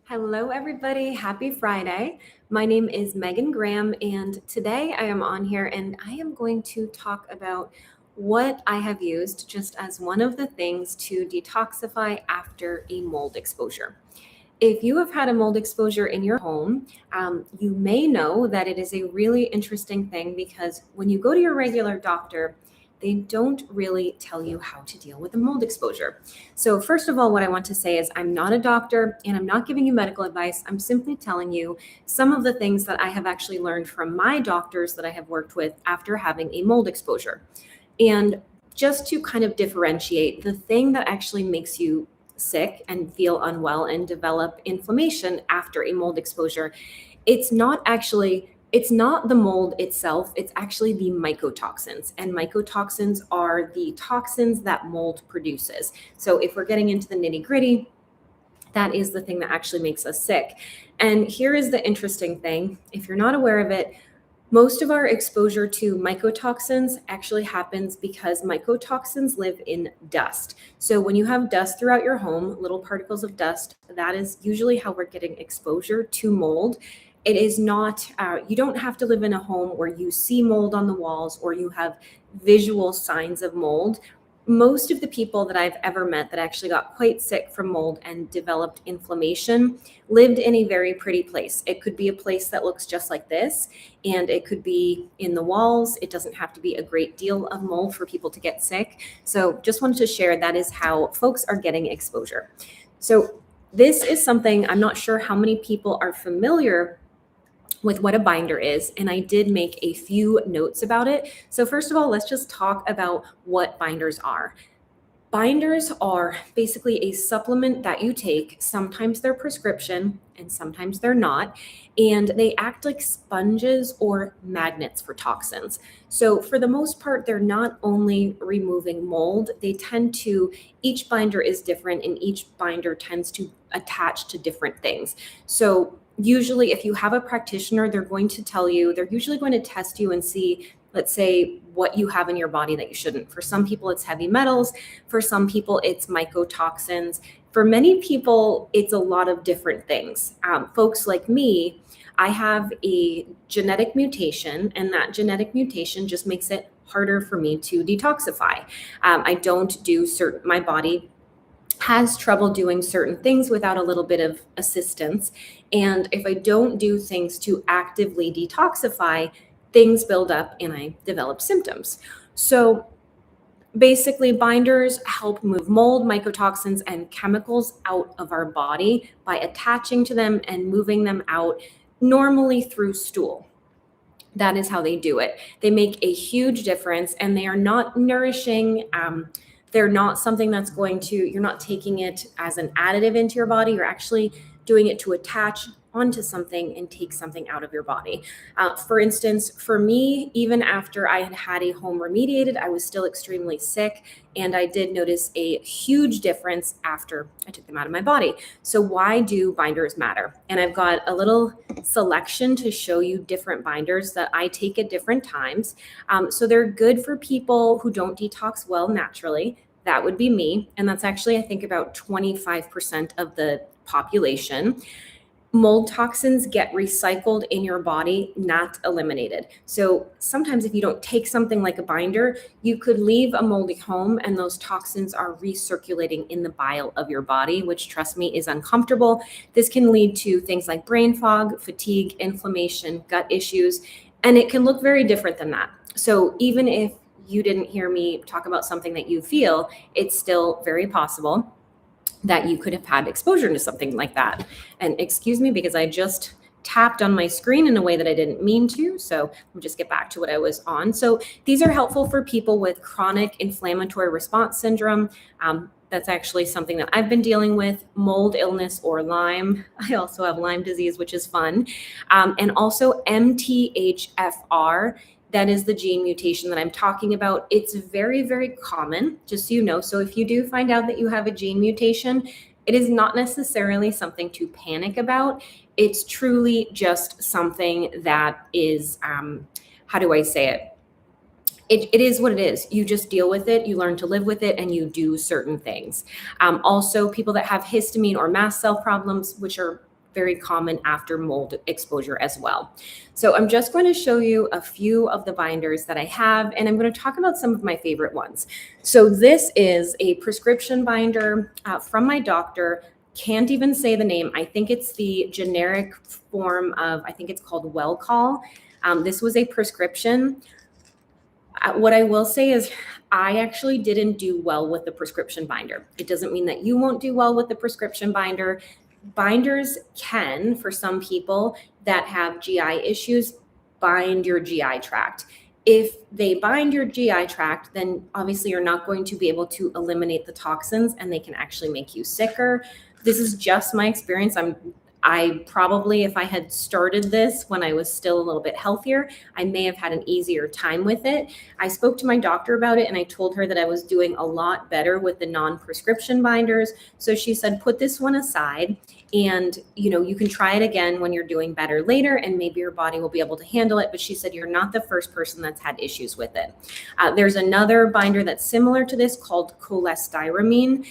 Hello, everybody. Happy Friday. My name is Megan Graham, and today I am on here and I am going to talk about what I have used just as one of the things to detoxify after a mold exposure. If you have had a mold exposure in your home, you may know that it is a really interesting thing because when you go to your regular doctor, they don't really tell you how to deal with a mold exposure. So, first of all, what I want to say is I'm not a doctor and I'm not giving you medical advice. I'm simply telling you some of the things that I have actually learned from my doctors that I have worked with after having a mold exposure. And just to kind of differentiate, the thing that actually makes you sick and feel unwell and develop inflammation after a mold exposure, it's not the mold itself, it's actually the mycotoxins. And mycotoxins are the toxins that mold produces. So if we're getting into the nitty-gritty, that is the thing that actually makes us sick. And here is the interesting thing. If you're not aware of it, most of our exposure to mycotoxins actually happens because mycotoxins live in dust. So when you have dust throughout your home, little particles of dust, that is usually how we're getting exposure to mold. It is not, you don't have to live in a home where you see mold on the walls or you have visual signs of mold. Most of the people that I've ever met that actually got quite sick from mold and developed inflammation lived in a very pretty place. It could be a place that looks just like this, and it could be in the walls. It doesn't have to be a great deal of mold for people to get sick. So just wanted to share that is how folks are getting exposure. So this is something I'm not sure how many people are familiar with what a binder is, and I did make a few notes about it. So first of all, let's just talk about what binders are. Binders are basically a supplement that you take. Sometimes they're prescription and sometimes they're not. And they act like sponges or magnets for toxins. So for the most part, they're not only removing mold, each binder is different and each binder tends to attach to different things. So usually if you have a practitioner, they're usually going to test you and see, let's say, what you have in your body that you shouldn't. For some people, it's heavy metals. For some people, it's mycotoxins. For many people, it's a lot of different things. Folks like me, I have a genetic mutation, and that genetic mutation just makes it harder for me to detoxify. I don't do my body has trouble doing certain things without a little bit of assistance. And if I don't do things to actively detoxify, things build up and I develop symptoms. So basically, binders help move mold, mycotoxins, and chemicals out of our body by attaching to them and moving them out, normally through stool. That is how they do it. They make a huge difference, and they are not nourishing. They're not something you're not taking it as an additive into your body. You're actually doing it to attach onto something and take something out of your body. For instance, for me, even after I had had a home remediated, I was still extremely sick, and I did notice a huge difference after I took them out of my body. So why do binders matter? And I've got a little selection to show you different binders that I take at different times. So they're good for people who don't detox well naturally. That would be me. And that's actually, I think, about 25% of the population. Mold toxins get recycled in your body, not eliminated. So sometimes if you don't take something like a binder, you could leave a moldy home and those toxins are recirculating in the bile of your body, which, trust me, is uncomfortable. This can lead to things like brain fog, fatigue, inflammation, gut issues, and it can look very different than that. So even if you didn't hear me talk about something that you feel, it's still very possible that you could have had exposure to something like that. And excuse me, because I just tapped on my screen in a way that I didn't mean to. So we'll just get back to what I was on. So these are helpful for people with chronic inflammatory response syndrome. That's actually something that I've been dealing with, mold illness or Lyme. I also have Lyme disease, which is fun. And also MTHFR. That is the gene mutation that I'm talking about. It's very, very common, just so you know. So if you do find out that you have a gene mutation, it is not necessarily something to panic about. It's truly just something that is, how do I say it? It is what it is. You just deal with it, you learn to live with it, and you do certain things. Also, people that have histamine or mast cell problems, which are very common after mold exposure as well. So I'm just going to show you a few of the binders that I have, and I'm going to talk about some of my favorite ones. So this is a prescription binder from my doctor. Can't even say the name. I think it's the generic form of, I think it's called Wellcall. This was a prescription. What I will say is I actually didn't do well with the prescription binder. It doesn't mean that you won't do well with the prescription binder. Binders can, for some people that have GI issues, bind your GI tract. If they bind your GI tract, then obviously you're not going to be able to eliminate the toxins, and they can actually make you sicker. This is just my experience. I probably, if I had started this when I was still a little bit healthier, I may have had an easier time with it. I spoke to my doctor about it, and I told her that I was doing a lot better with the non-prescription binders. So she said, put this one aside, and you can try it again when you're doing better later, and maybe your body will be able to handle it. But she said, you're not the first person that's had issues with it. There's another binder that's similar to this called cholestyramine.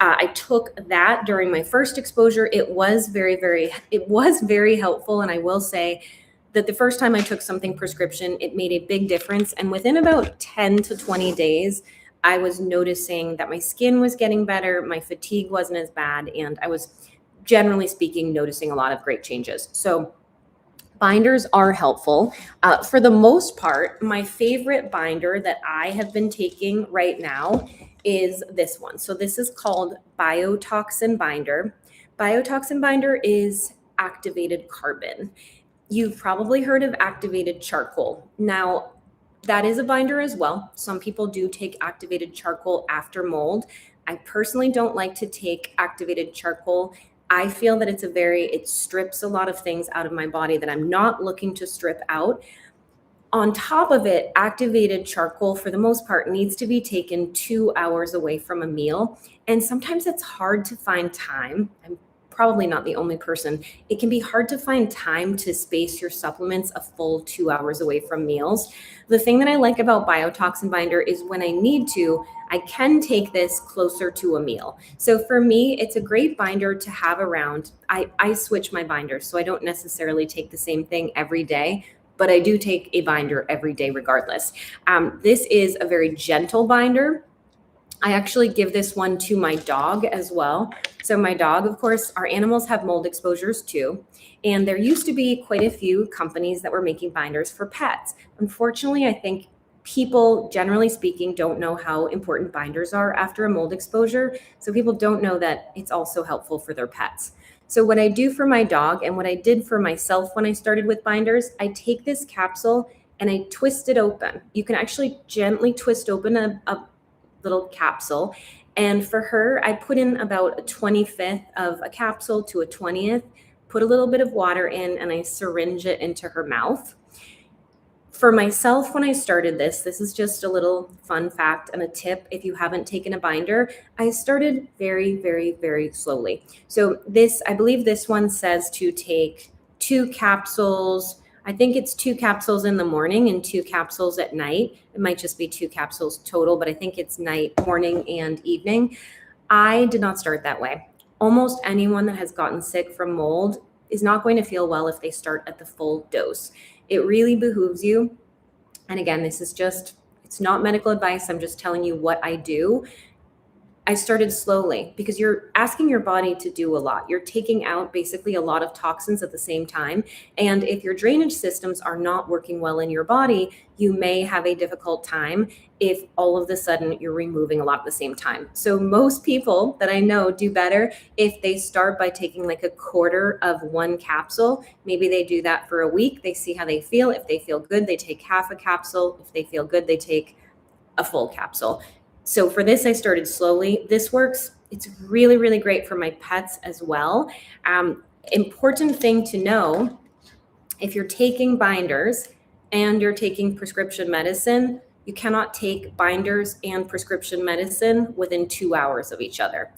I took that during my first exposure. It was very helpful. And I will say that the first time I took something prescription, it made a big difference. And within about 10 to 20 days, I was noticing that my skin was getting better, my fatigue wasn't as bad, and I was, generally speaking, noticing a lot of great changes. So binders are helpful. For the most part, my favorite binder that I have been taking right now is this one. So this is called biotoxin binder. Biotoxin binder is activated carbon. You've probably heard of activated charcoal. Now, that is a binder as well. Some people do take activated charcoal after mold. I personally don't like to take activated charcoal. I feel that it strips a lot of things out of my body that I'm not looking to strip out. On top of it, activated charcoal, for the most part, needs to be taken 2 hours away from a meal. And sometimes it's hard to find time. I'm probably not the only person. It can be hard to find time to space your supplements a full 2 hours away from meals. The thing that I like about biotoxin binder is when I need to, I can take this closer to a meal. So for me, it's a great binder to have around. I switch my binders, so I don't necessarily take the same thing every day, but I do take a binder every day regardless. This is a very gentle binder. I actually give this one to my dog as well. So my dog, of course, our animals have mold exposures too. And there used to be quite a few companies that were making binders for pets. Unfortunately, I think people, generally speaking, don't know how important binders are after a mold exposure. So people don't know that it's also helpful for their pets. So what I do for my dog, and what I did for myself when I started with binders, I take this capsule and I twist it open. You can actually gently twist open a little capsule. And for her, I put in about a 25th of a capsule to a 20th, put a little bit of water in, and I syringe it into her mouth. For myself, when I started this is just a little fun fact and a tip. If you haven't taken a binder, I started very slowly. So I believe this one says to take 2 capsules. I think it's 2 capsules in the morning and 2 capsules at night. It might just be 2 capsules total, but I think it's morning and evening. I did not start that way. Almost anyone that has gotten sick from mold is not going to feel well if they start at the full dose. It really behooves you. And again, it's not medical advice. I'm just telling you what I do. I started slowly because you're asking your body to do a lot. You're taking out basically a lot of toxins at the same time. And if your drainage systems are not working well in your body, you may have a difficult time if all of a sudden you're removing a lot at the same time. So most people that I know do better if they start by taking like a quarter of 1 capsule. Maybe they do that for a week. They see how they feel. If they feel good, they take half a capsule. If they feel good, they take a full capsule. So for this, I started slowly. This works. It's really great for my pets as well. Important thing to know, if you're taking binders and you're taking prescription medicine, you cannot take binders and prescription medicine within 2 hours of each other.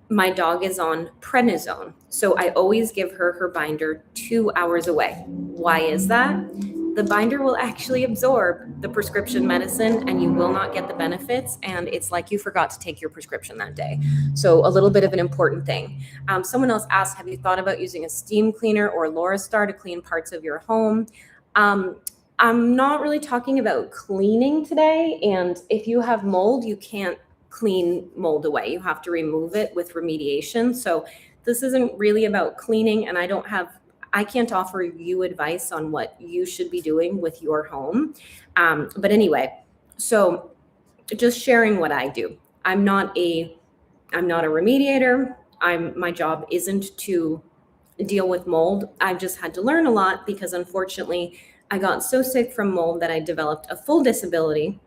My dog is on prednisone, so I always give her binder 2 hours away. Why is that? the binder will actually absorb the prescription medicine and you will not get the benefits. And it's like you forgot to take your prescription that day. So a little bit of an important thing. Someone else asked, have you thought about using a steam cleaner or Loristar to clean parts of your home? I'm not really talking about cleaning today. And if you have mold, you can't clean mold away. You have to remove it with remediation. So this isn't really about cleaning, and I can't offer you advice on what you should be doing with your home. But anyway, so just sharing what I do. I'm not a remediator. My job isn't to deal with mold. I've just had to learn a lot because unfortunately I got so sick from mold that I developed a full disability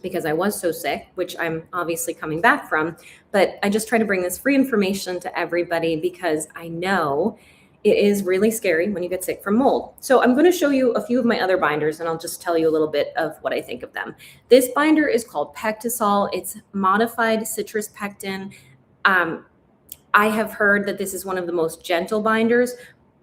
because I was so sick, which I'm obviously coming back from. But I just try to bring this free information to everybody because I know it is really scary when you get sick from mold. So I'm going to show you a few of my other binders and I'll just tell you a little bit of what I think of them. This binder is called Pectisol. It's modified citrus pectin. I have heard that this is one of the most gentle binders.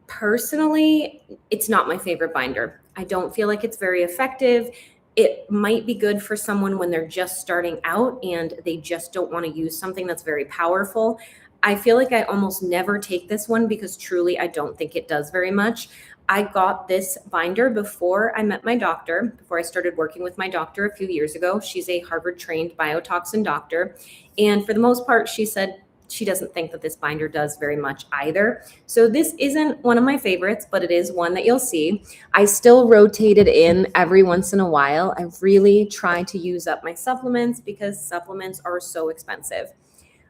Personally, it's not my favorite binder. I don't feel like it's very effective. It might be good for someone when they're just starting out and they just don't want to use something that's very powerful. I feel like I almost never take this one because truly I don't think it does very much. I got this binder before I met my doctor, before I started working with my doctor a few years ago. She's a Harvard-trained biotoxin doctor. And for the most part, she said she doesn't think that this binder does very much either. So this isn't one of my favorites, but it is one that you'll see. I still rotate it in every once in a while. I really try to use up my supplements because supplements are so expensive.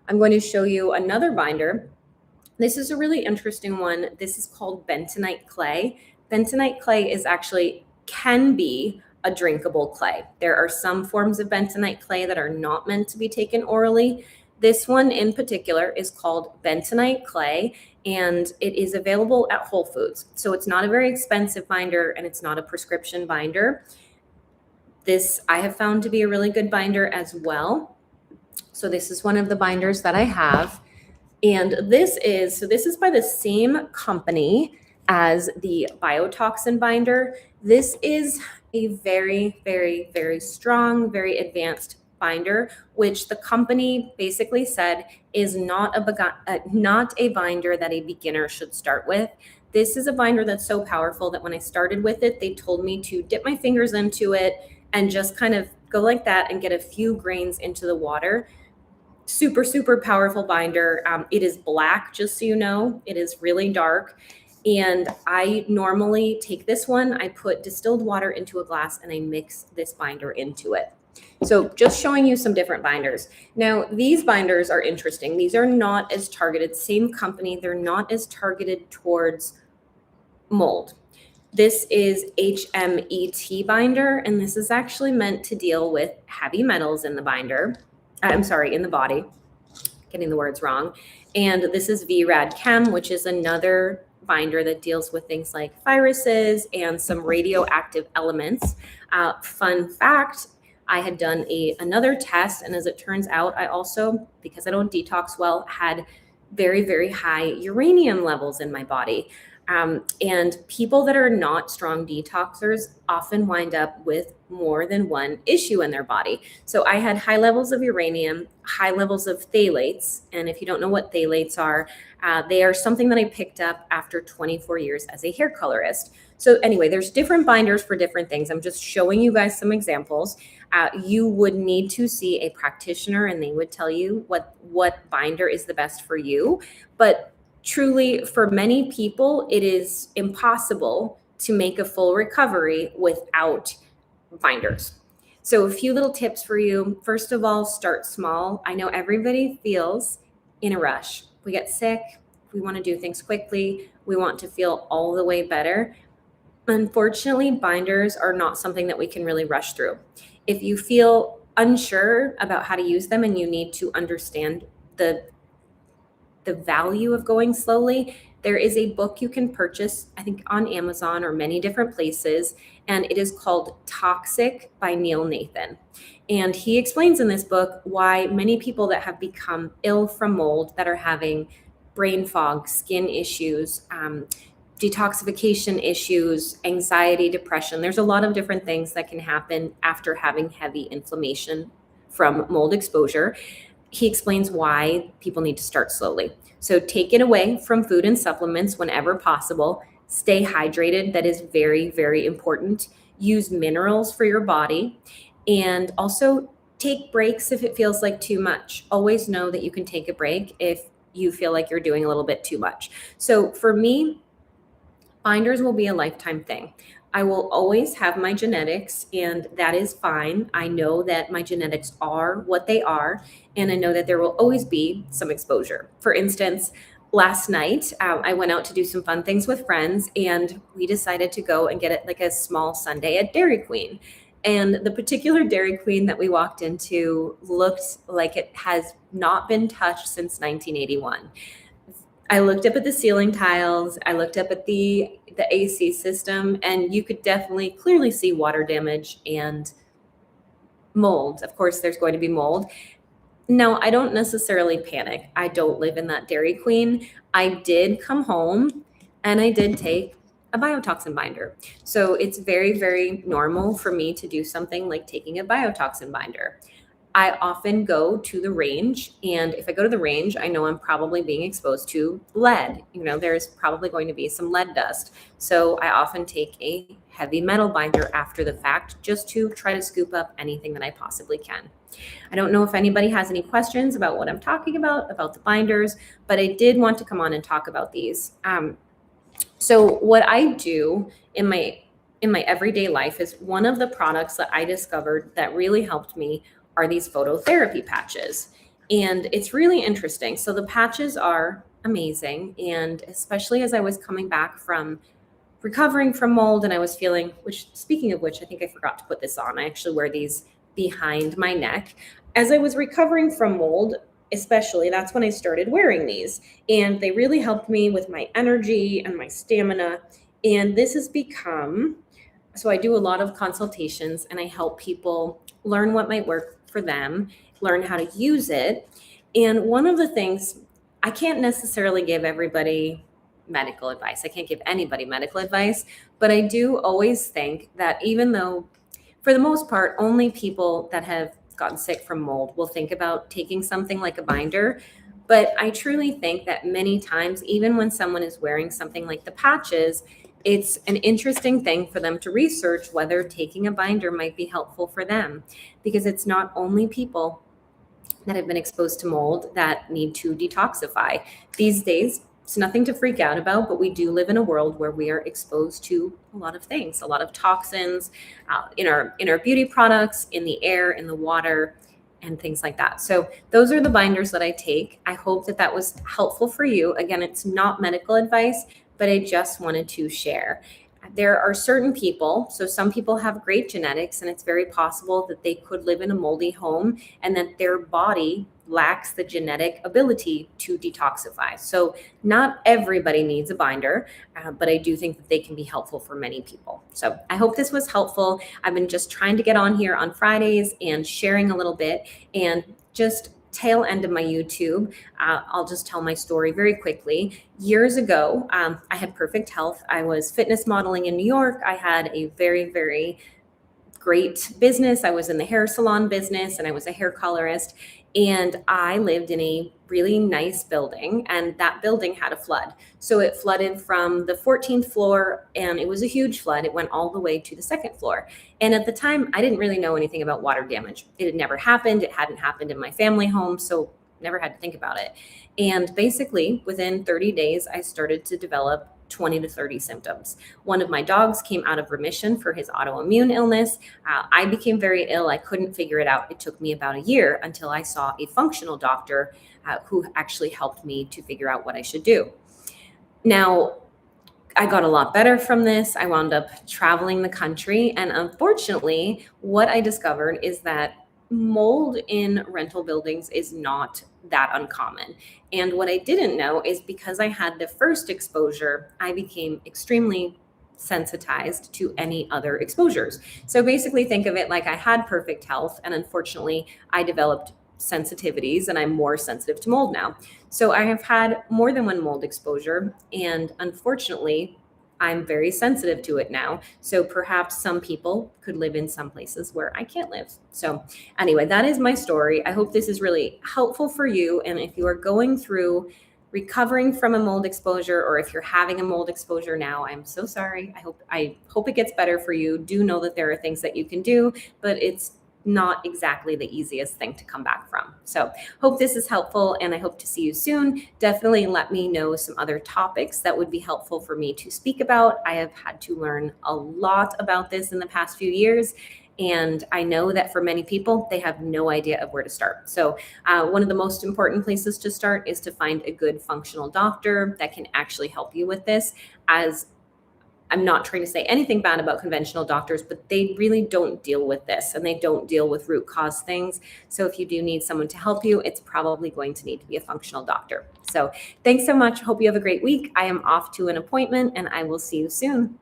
I'm going to show you another binder. This is a really interesting one. This is called bentonite clay. Bentonite clay can be a drinkable clay. There are some forms of bentonite clay that are not meant to be taken orally. This one in particular is called bentonite clay, and it is available at Whole Foods. So it's not a very expensive binder and it's not a prescription binder. This I have found to be a really good binder as well. So this is one of the binders that I have. And this is by the same company as the biotoxin binder. This is a very, very, very strong, very advanced binder, which the company basically said is not a binder that a beginner should start with. This is a binder that's so powerful that when I started with it, they told me to dip my fingers into it and just kind of go like that and get a few grains into the water. Super, super powerful binder. It is black, just so you know. It is really dark. And I normally take this one, I put distilled water into a glass and I mix this binder into it. So just showing you some different binders. Now, these binders are interesting. These are not as targeted, same company. They're not as targeted towards mold. This is HMET binder, and this is actually meant to deal with heavy metals in the binder. In the body, getting the words wrong. And this is VRAD Chem, which is another binder that deals with things like viruses and some radioactive elements. Fun fact, I had done another test, and as it turns out, I also, because I don't detox well, had very, very high uranium levels in my body. And people that are not strong detoxers often wind up with more than one issue in their body. So I had high levels of uranium, high levels of phthalates. And if you don't know what phthalates are, they are something that I picked up after 24 years as a hair colorist. So anyway, there's different binders for different things. I'm just showing you guys some examples. You would need to see a practitioner and they would tell you what binder is the best for you. But truly, for many people, it is impossible to make a full recovery without binders. So a few little tips for you. First of all, start small. I know everybody feels in a rush. We get sick. We want to do things quickly. We want to feel all the way better. Unfortunately, binders are not something that we can really rush through. If you feel unsure about how to use them and you need to understand the value of going slowly, there is a book you can purchase, I think on Amazon or many different places, and it is called Toxic by Neil Nathan. And he explains in this book why many people that have become ill from mold, that are having brain fog, skin issues, detoxification issues, anxiety, depression. There's a lot of different things that can happen after having heavy inflammation from mold exposure. He explains why people need to start slowly. So take it away from food and supplements whenever possible. Stay hydrated. That is very, very important. Use minerals for your body. And also take breaks if it feels like too much. Always know that you can take a break if you feel like you're doing a little bit too much. So for me, binders will be a lifetime thing. I will always have my genetics, and that is fine. I know that my genetics are what they are, and I know that there will always be some exposure. For instance, last night, I went out to do some fun things with friends, and we decided to go and get it like a small sundae at Dairy Queen. And the particular Dairy Queen that we walked into looked like it has not been touched since 1981. I looked up at the ceiling tiles, I looked up at the AC system, and you could definitely clearly see water damage and mold. Of course, there's going to be mold. No, I don't necessarily panic. I don't live in that Dairy Queen. I did come home and I did take a biotoxin binder. So it's very, very normal for me to do something like taking a biotoxin binder. I often go to the range, and if I go to the range, I know I'm probably being exposed to lead. There's probably going to be some lead dust. So I often take a heavy metal binder after the fact just to try to scoop up anything that I possibly can. I don't know if anybody has any questions about what I'm talking about the binders, but I did want to come on and talk about these. So what I do in my everyday life is one of the products that I discovered that really helped me are these phototherapy patches. And it's really interesting. So the patches are amazing. And especially as I was coming back from recovering from mold and I was feeling, speaking of which, I think I forgot to put this on. I actually wear these behind my neck. As I was recovering from mold, especially, that's when I started wearing these. And they really helped me with my energy and my stamina. And this has become, so I do a lot of consultations and I help people learn what might work for them, learn how to use it. And one of the things, I can't necessarily give everybody medical advice. I can't give anybody medical advice, but I do always think that even though, for the most part, only people that have gotten sick from mold will think about taking something like a binder. But I truly think that many times, even when someone is wearing something like the patches, it's an interesting thing for them to research whether taking a binder might be helpful for them, because it's not only people that have been exposed to mold that need to detoxify. These days, it's nothing to freak out about, but we do live in a world where we are exposed to a lot of things, a lot of toxins in our beauty products, in the air, in the water, and things like that. So those are the binders that I take. I hope that that was helpful for you. Again, it's not medical advice, but I just wanted to share. There are certain people, so some people have great genetics, and it's very possible that they could live in a moldy home and that their body lacks the genetic ability to detoxify. So not everybody needs a binder, but I do think that they can be helpful for many people. So I hope this was helpful. I've been just trying to get on here on Fridays and sharing a little bit, and just tail end of my YouTube, I'll just tell my story very quickly. Years ago, I had perfect health. I was fitness modeling in New York. I had a very, very great business. I was in the hair salon business and I was a hair colorist. And I lived in a really nice building, and that building had a flood. So it flooded from the 14th floor, and it was a huge flood. It went all the way to the second floor. And at the time, I didn't really know anything about water damage. It had never happened. It hadn't happened in my family home, so never had to think about it. And basically, within 30 days, I started to develop 20 to 30 symptoms. One of my dogs came out of remission for his autoimmune illness. I became very ill. I couldn't figure it out. It took me about a year until I saw a functional doctor who actually helped me to figure out what I should do. Now, I got a lot better from this. I wound up traveling the country. And unfortunately, what I discovered is that mold in rental buildings is not that uncommon. And what I didn't know is because I had the first exposure, I became extremely sensitized to any other exposures. So basically think of it like I had perfect health, and unfortunately I developed sensitivities and I'm more sensitive to mold now. So I have had more than one mold exposure, and unfortunately I'm very sensitive to it now. So perhaps some people could live in some places where I can't live. So anyway, that is my story. I hope this is really helpful for you. And if you are going through recovering from a mold exposure, or if you're having a mold exposure now, I'm so sorry. I hope it gets better for you. Do know that there are things that you can do, but it's not exactly the easiest thing to come back from. So hope this is helpful, and I hope to see you soon. Definitely let me know some other topics that would be helpful for me to speak about. I have had to learn a lot about this in the past few years, and I know that for many people, they have no idea of where to start. So one of the most important places to start is to find a good functional doctor that can actually help you with this. As I'm not trying to say anything bad about conventional doctors, but they really don't deal with this, and they don't deal with root cause things. So if you do need someone to help you, it's probably going to need to be a functional doctor. So thanks so much. Hope you have a great week. I am off to an appointment, and I will see you soon.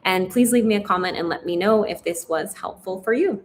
And please leave me a comment and let me know if this was helpful for you.